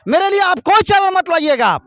मेरे लिए आप कोई चैनल मत लाइएगा।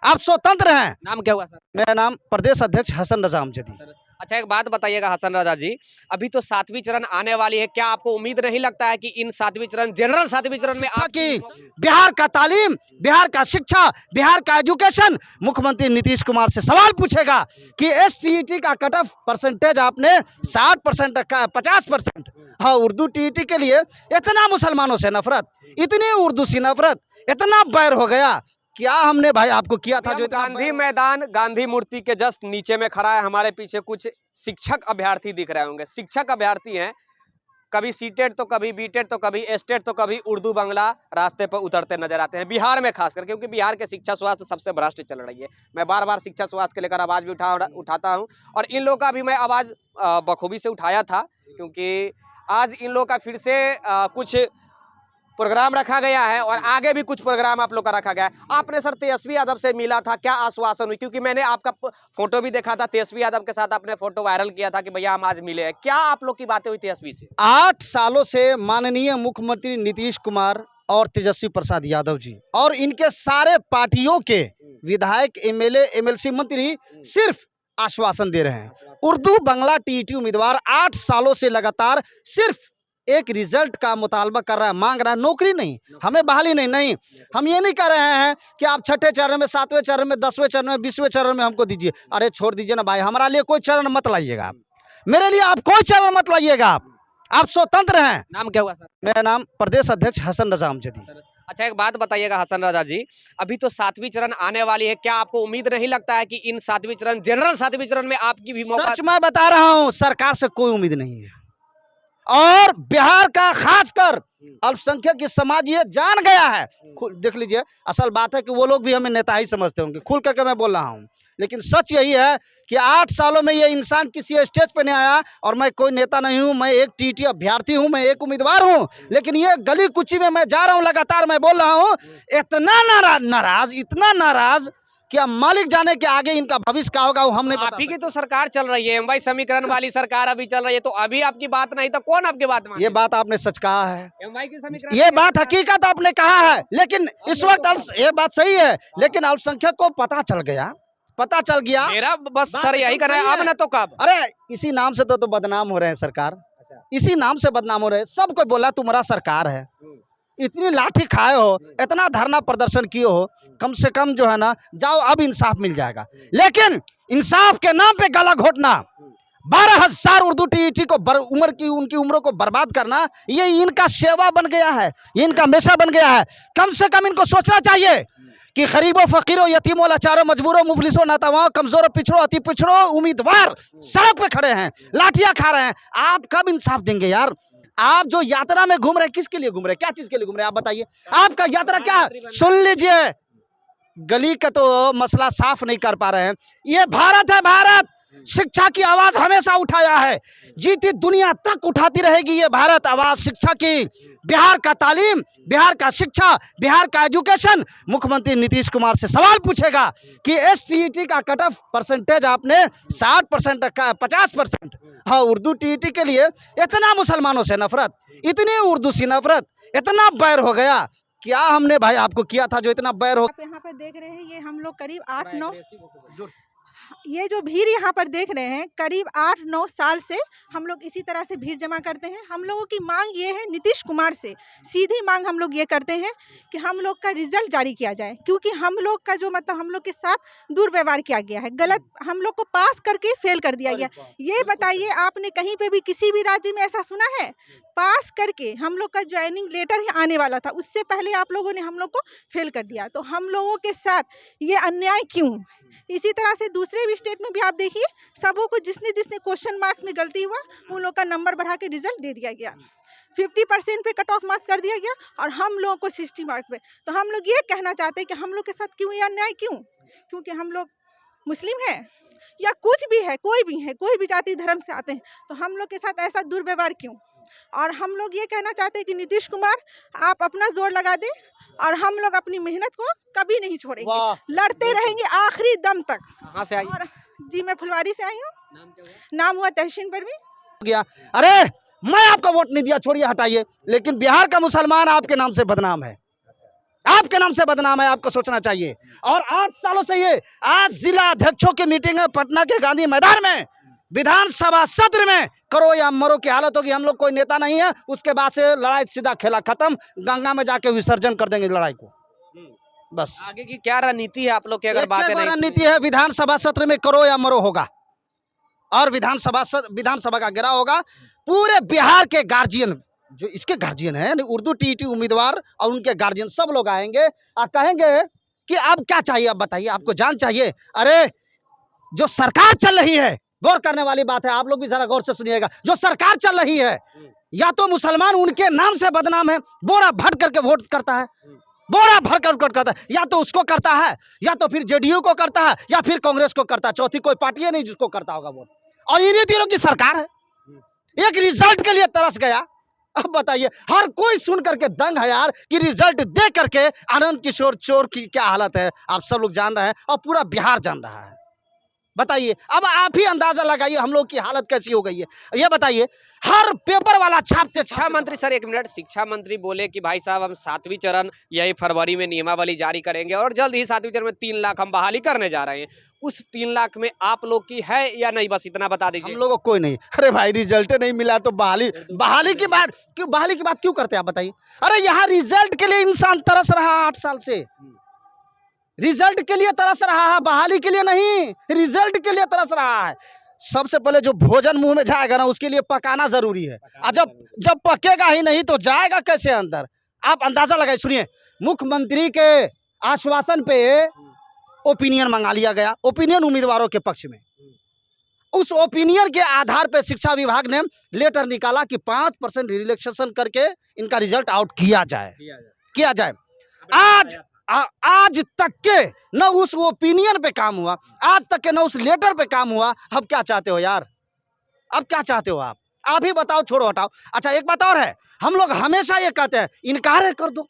आप स्वतंत्र हैं। नाम क्या हुआ सर? मेरा नाम प्रदेश अध्यक्ष हसन रजा अमजदी। अच्छा, एक बात बताइएगा हसन रजा जी, अभी तो 7वीं चरण आने वाली है, क्या आपको उम्मीद नहीं लगता है कि इन 7वीं चरण जनरल 7वीं चरण में शिक्षा की, बिहार का तालीम, बिहार का शिक्षा, बिहार का एजुकेशन, मुख्यमंत्री नीतीश कुमार से सवाल पूछेगा कि एसटीईटी का कट ऑफ परसेंटेज आपने 60% रखा है, 50%। हाँ, उर्दू टीईटी के लिए इतना मुसलमानों से नफरत, इतनी उर्दू से नफरत, इतना बैर हो गया। क्या हमने भाई आपको किया था? जो गांधी मैदान, गांधी मूर्ति के जस्ट नीचे में खड़ा है, हमारे पीछे कुछ शिक्षक अभ्यर्थी दिख रहे होंगे। शिक्षक अभ्यर्थी हैं, कभी सीटेट तो कभी बीटेट तो कभी एस्टेट तो कभी उर्दू बांग्ला रास्ते पर उतरते नजर आते हैं, बिहार में खासकर, क्योंकि बिहार के शिक्षा स्वास्थ्य सबसे भ्रष्ट चल रही है। मैं बार बार शिक्षा स्वास्थ्य के लेकर आवाज भी उठाता हूं, और इन लोगों का भी मैं आवाज बखूबी से उठाया था, क्योंकि आज इन लोगों का फिर से कुछ प्रोग्राम रखा गया है, और आगे भी कुछ प्रोग्राम आप लोग का रखा गया है। आपने सर तेजस्वी यादव से मिला था, क्या आश्वासन हुई? क्योंकि मैंने आपका फोटो भी देखा था, तेजस्वी यादव के साथ आपने फोटो वायरल किया था कि भैया हम आज मिले हैं। क्या आप लोग की बातें हुई तेजस्वी से? 8 सालों से माननीय मुख्यमंत्री नीतीश कुमार और तेजस्वी प्रसाद यादव जी और इनके सारे पार्टियों के विधायक, एमएलए, एमएलसी, मंत्री सिर्फ आश्वासन दे रहे हैं। उर्दू बांग्ला टीईटी उम्मीदवार 8 सालों से लगातार सिर्फ एक रिजल्ट का मुतालबा कर रहा है, मांग रहा है, नौकरी नहीं, हमें बहाली नहीं। हम ये नहीं कह रहे हैं कि आप 6ठे चरण में, 7वें चरण में, 10वें चरण में, 20वें चरण में हमको दीजिए। अरे छोड़ दीजिए ना भाई, हमारा लिए कोई चरण मत लाइएगा। मेरे लिए आप कोई चरण मत लाइएगा। आप स्वतंत्र हैं। नाम क्या हुआ सर? मेरा नाम प्रदेश अध्यक्ष हसन रजा अमजदी। अच्छा, एक बात बताइएगा हसन रजा जी, अभी तो 7वीं चरण आने वाली है, क्या आपको उम्मीद नहीं लगता है कि इन 7वीं चरण जनरल 7वीं चरण में आपकी भी मौका? सच मैं बता रहा हूं, सरकार से कोई उम्मीद नहीं है, और बिहार का खासकर अल्पसंख्यक की समाज ये जान गया है। देख लीजिए, असल बात है कि वो लोग भी हमें नेता ही समझते होंगे, खुल करके मैं बोल रहा हूँ, लेकिन सच यही है कि 8 सालों में ये इंसान किसी स्टेज पे नहीं आया। और मैं कोई नेता नहीं हूँ, मैं एक टीटी अभ्यर्थी हूँ, मैं एक उम्मीदवार हूँ, लेकिन ये गली कुची में मैं जा रहा हूँ, लगातार मैं बोल रहा हूँ, इतना नाराज, इतना नाराज, क्या मालिक जाने के आगे इनका भविष्य क्या होगा वो हम नहीं बता। आप ही की तो सरकार चल रही है, एमवाई समीकरण वाली सरकार अभी चल रही है, तो अभी आपकी बात नहीं तो कौन आपकी बात माने? ये बात आपने सच कहा है, एमवाई की समीकरण, ये बात हकीकत आपने कहा है, लेकिन इस वक्त ये बात सही है, लेकिन अल्पसंख्यक को पता चल गया। मेरा बस सर यही कहना है, अब ना तो कब। अरे इसी नाम से तो बदनाम हो रहे हैं सरकार, इसी नाम से बदनाम हो रहे हैं। सबको बोला तुम्हारा सरकार है, इतनी लाठी खाए हो, इतना धरना प्रदर्शन किए हो, कम से कम जो है ना, जाओ अब इंसाफ मिल जाएगा। लेकिन इंसाफ के नाम पे गला घोटना, 12,000 उर्दू टीईटी को उनकी उम्रों को बर्बाद करना, ये इनका सेवा बन गया है, ये इनका हमेशा बन गया है। कम से कम इनको सोचना चाहिए कि गरीबों, फकीरों, यतीमों, लाचारों, मजबूरों, मुफलिसों, नातावाओं, कमजोरों, पिछड़ों, अति पिछड़ों उम्मीदवार सड़क पे खड़े हैं, लाठियां खा रहे हैं। आप कब इंसाफ देंगे यार? आप जो यात्रा में घूम रहे हैं, किसके लिए घूम रहे हैं, क्या चीज के लिए घूम रहे हैं, आप बताइए। आपका यात्रा क्या है? सुन लीजिए, गली का तो मसला साफ नहीं कर पा रहे हैं। ये भारत है, भारत शिक्षा की आवाज हमेशा उठाया है, जीती दुनिया तक उठाती रहेगी ये भारत आवाज शिक्षा की। बिहार का तालीम, बिहार का शिक्षा, बिहार का एजुकेशन, मुख्यमंत्री नीतीश कुमार से सवाल पूछेगा कि एसटीईटी का कट ऑफ परसेंटेज आपने 60% रखा है, 50%। हाँ, उर्दू टीईटी के लिए इतना मुसलमानों से नफरत, इतनी उर्दू से नफरत, इतना बैर हो गया। क्या हमने भाई आपको किया था जो इतना बैर हो? आप यहाँ पर देख रहे हैं, ये हम लोग करीब 8-9, ये जो भीड़ यहाँ पर देख रहे हैं, करीब 8-9 साल से हम लोग इसी तरह से भीड़ जमा करते हैं। हम लोगों की मांग ये है, नीतीश कुमार से सीधी मांग हम लोग ये करते हैं कि हम लोग का रिजल्ट जारी किया जाए, क्योंकि हम लोग का जो मतलब हम लोग के साथ दुर्व्यवहार किया गया है, गलत, हम लोग को पास करके फेल कर दिया गया। ये बताइए, आपने कहीं पे भी किसी भी राज्य में ऐसा सुना है? पास करके हम लोग का ज्वाइनिंग लेटर ही आने वाला था, उससे पहले आप लोगों ने हम लोग को फेल कर दिया। तो हम लोगों के साथ ये अन्याय क्यों? इसी तरह से दूसरे भी स्टेट में भी आप देखिए, सबों को जिसने जिसने क्वेश्चन मार्क्स में गलती हुआ, उन लोग का नंबर बढ़ा के रिजल्ट दे दिया गया। 50% पे कट ऑफ मार्क्स कर दिया गया, और हम लोगों को 60 मार्क्स पे। तो हम लोग ये कहना चाहते हैं कि हम लोग के साथ क्यों ये अन्याय क्यों? क्योंकि हम लोग मुस्लिम हैं या कुछ भी है, कोई भी जाति धर्म से आते हैं, तो हम लोग के साथ ऐसा दुर्व्यवहार क्यों? और हम लोग ये कहना चाहते हैं कि नीतीश कुमार आप अपना जोर लगा दें, और हम लोग अपनी मेहनत को कभी नहीं छोड़ेंगे, लड़ते रहेंगे आखिरी दम तक। कहाँ से आई? और जी, मैं फुलवारी से आई हूँ। नाम हुआ तहसीन परवीन। अरे मैं आपका वोट नहीं दिया, छोड़िए, हटाइए, लेकिन बिहार का मुसलमान आपके नाम से बदनाम है, आपके नाम से बदनाम है, आपको सोचना चाहिए। और 8 सालों से ये आज जिला अध्यक्षों की मीटिंग है पटना के गांधी मैदान में, विधानसभा सत्र में करो या मरो की हालत होगी। हम लोग कोई नेता नहीं है, उसके बाद से लड़ाई सीधा खेला खत्म, गंगा में जाके विसर्जन कर देंगे लड़ाई को, बस। आगे की क्या रणनीति है आप लोग की, अगर बात रणनीति है, विधानसभा सत्र में करो या मरो होगा, और विधानसभा का घेराव होगा। पूरे बिहार के गार्जियन, जो इसके गार्जियन है, उर्दू टीईटी उम्मीदवार और उनके गार्जियन सब लोग आएंगे और कहेंगे कि अब क्या चाहिए, अब बताइए, आपको जान चाहिए। अरे जो सरकार चल रही है, गौर करने वाली बात है, आप लोग भी जरा गौर से सुनिएगा, जो सरकार चल रही है, या तो मुसलमान उनके नाम से बदनाम है, बोरा भर करके वोट करता है, बोरा भर कर वोट करता है, या तो उसको करता है, या तो फिर जेडीयू को करता है, या फिर कांग्रेस को करता है, चौथी कोई पार्टी है नहीं जिसको करता होगा वोट। और इन्हीं तीनों की सरकार है, एक रिजल्ट के लिए तरस गया। अब बताइए, हर कोई सुन करके दंग है यार कि रिजल्ट दे करके आनंद किशोर चोर की क्या हालत है, आप सब लोग जान रहे हैं और पूरा बिहार जान रहा है। बताइए, अब आप ही अंदाजा लगाइए हम लोग की हालत कैसी हो गई है। ये बताइए, हर पेपर वाला छापते शिक्षा मंत्री, सर एक मिनट, शिक्षा मंत्री बोले कि भाई साहब हम 7वीं चरण यही फरवरी में नियमावली जारी करेंगे और जल्द ही 7वीं चरण में 3 लाख हम बहाली करने जा रहे हैं। उस 3 लाख में आप लोग की है या नहीं, बस इतना बता दीजिए। हम लोगों को कोई नहीं। अरे भाई, रिजल्ट नहीं मिला तो बहाली की बात क्यों करते हैं आप बताइए। अरे यहाँ रिजल्ट के लिए इंसान तरस रहा 8 साल से, रिजल्ट के लिए तरस रहा है, बहाली के लिए नहीं, रिजल्ट के लिए तरस रहा है। सबसे पहले जो भोजन मुंह में जाएगा ना, उसके लिए पकाना जरूरी है, और जब पकेगा ही नहीं तो जाएगा कैसे अंदर। आप अंदाजा लगाइए, सुनिए, मुख्यमंत्री के आश्वासन पे ओपिनियन मंगा लिया गया, ओपिनियन उम्मीदवारों के पक्ष में। उस ओपिनियन के आधार पे शिक्षा विभाग ने लेटर निकाला कि 5% रिलैक्सेशन करके इनका रिजल्ट आउट किया जाए। आज तक के न उस ओपिनियन पे काम हुआ, आज तक के न उस लेटर पे काम हुआ। अब क्या चाहते हो यार, अब क्या चाहते हो आप ही बताओ, छोड़ो हटाओ। अच्छा एक बात और है, हम लोग हमेशा ये कहते हैं इनकार कर दो,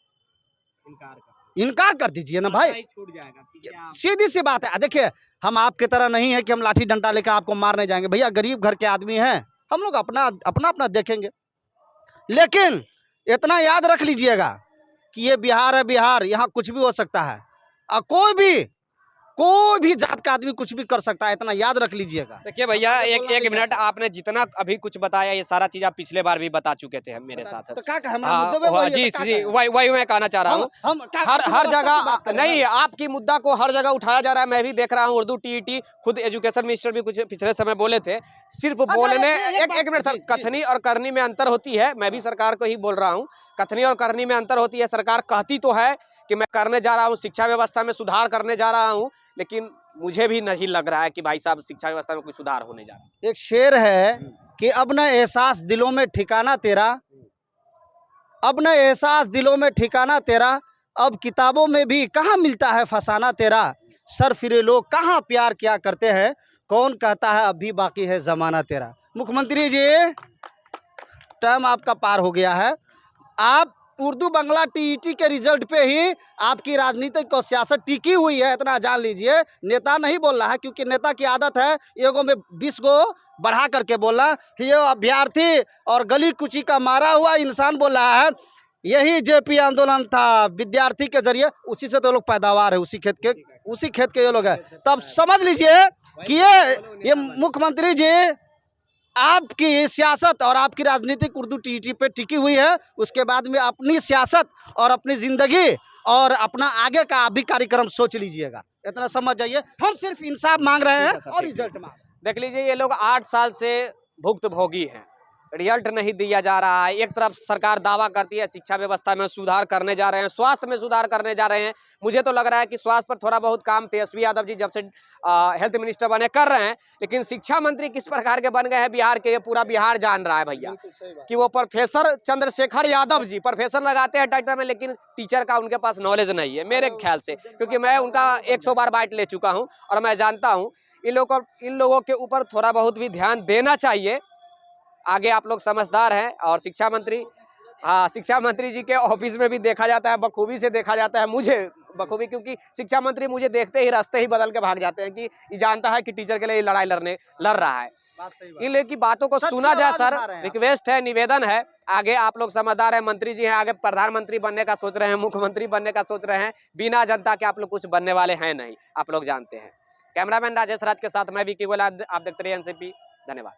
इनकार कर दीजिए ना भाई, छूट जाएगा। सीधी सी बात है। देखिए, हम आपके तरह नहीं है कि हम लाठी डंडा लेकर आपको मारने जाएंगे। भैया गरीब घर के आदमी हैं, हम लोग अपना देखेंगे। लेकिन इतना याद रख लीजिएगा कि ये बिहार है, बिहार, यहाँ कुछ भी हो सकता है, और कोई भी जात का आदमी कुछ भी कर सकता है, इतना याद रख लीजिएगा। देखिए भैया, एक मिनट, आपने जितना अभी कुछ बताया ये सारा चीज आप पिछले बार भी बता चुके थे मेरे साथ। तो क्या जी, वही मैं कहना चाह रहा हूँ। हर जगह नहीं, आपकी मुद्दा को हर जगह उठाया जा रहा है। मैं भी देख रहा हूँ, उर्दू टीईटी, खुद एजुकेशन मिनिस्टर भी कुछ पिछले समय बोले थे, सिर्फ बोलने। एक मिनट सर, कथनी और करनी में अंतर होती है। मैं भी सरकार को ही बोल रहा हूँ, कथनी और करनी में अंतर होती है। सरकार कहती तो है कि मैं करने जा रहा हूँ, शिक्षा व्यवस्था में सुधार करने जा रहा हूँ, लेकिन मुझे भी नहीं लग रहा है कि भाई साहब शिक्षा व्यवस्था में कुछ सुधार होने जा रहा है। एक शेर है कि अब न एहसास दिलों में ठिकाना तेरा, अब न एहसास दिलों में ठिकाना तेरा, अब किताबों में भी कहाँ मिलता है फसाना तेरा। सर फिरे लोग कहाँ प्यार क्या करते हैं, कौन कहता है अभी बाकी है जमाना तेरा। मुख्यमंत्री जी, टाइम आपका पार हो गया है। आप उर्दू बंगला टीईटी के रिजल्ट पे ही आपकी राजनीतिक और सियासत टिकी हुई है, इतना जान लीजिए। नेता नहीं बोल रहा है, क्योंकि नेता की आदत है एगो में 20 गो बढ़ा करके बोलना। ये अभ्यर्थी और गली कुची का मारा हुआ इंसान बोल रहा है यही जेपी आंदोलन था, विद्यार्थी के जरिए, उसी से तो लोग पैदावार है, उसी खेत के ये लोग है। तब समझ लीजिए कि ये मुख्यमंत्री जी आपकी सियासत और आपकी राजनीतिक उर्दू टीईटी पे टिकी हुई है। उसके बाद में अपनी सियासत और अपनी जिंदगी और अपना आगे का आप भी कार्यक्रम सोच लीजिएगा, इतना समझ जाइए। हम सिर्फ इंसाफ मांग रहे हैं और रिजल्ट मांग। देख लीजिए, ये लोग 8 साल से भुक्तभोगी हैं, रिजल्ट नहीं दिया जा रहा है। एक तरफ सरकार दावा करती है शिक्षा व्यवस्था में सुधार करने जा रहे हैं, स्वास्थ्य में सुधार करने जा रहे हैं। मुझे तो लग रहा है कि स्वास्थ्य पर थोड़ा बहुत काम तेजस्वी यादव जी जब से हेल्थ मिनिस्टर बने कर रहे हैं, लेकिन शिक्षा मंत्री किस प्रकार के बन गए हैं बिहार के, ये पूरा बिहार जान रहा है भैया, कि वो प्रोफेसर चंद्रशेखर यादव जी प्रोफेसर लगाते हैं टाइटल में, लेकिन टीचर का उनके पास नॉलेज नहीं है मेरे ख्याल से, क्योंकि मैं उनका 100 बार बाइट ले चुका हूँ और मैं जानता हूँ। इन लोगों के ऊपर थोड़ा बहुत भी ध्यान देना चाहिए। आगे आप लोग समझदार हैं। और शिक्षा मंत्री जी के ऑफिस में भी देखा जाता है, बखूबी से देखा जाता है, मुझे बखूबी, क्योंकि शिक्षा मंत्री मुझे देखते ही रास्ते ही बदल के भाग जाते हैं कि ये जानता है कि टीचर के लिए लड़ाई लड़ रहा है। इन लोगों की बातों को सुना जाए सर, रिक्वेस्ट है, निवेदन है आगे आप लोग समझदार हैं, मंत्री जी हैं, आगे प्रधानमंत्री बनने का सोच रहे हैं, मुख्यमंत्री बनने का सोच रहे हैं। बिना जनता के आप लोग कुछ बनने वाले हैं नहीं, आप लोग जानते हैं। कैमरामैन राजेश राज के साथ मैं विकी गोयल, आप देखते रहिए एनसीपी। धन्यवाद।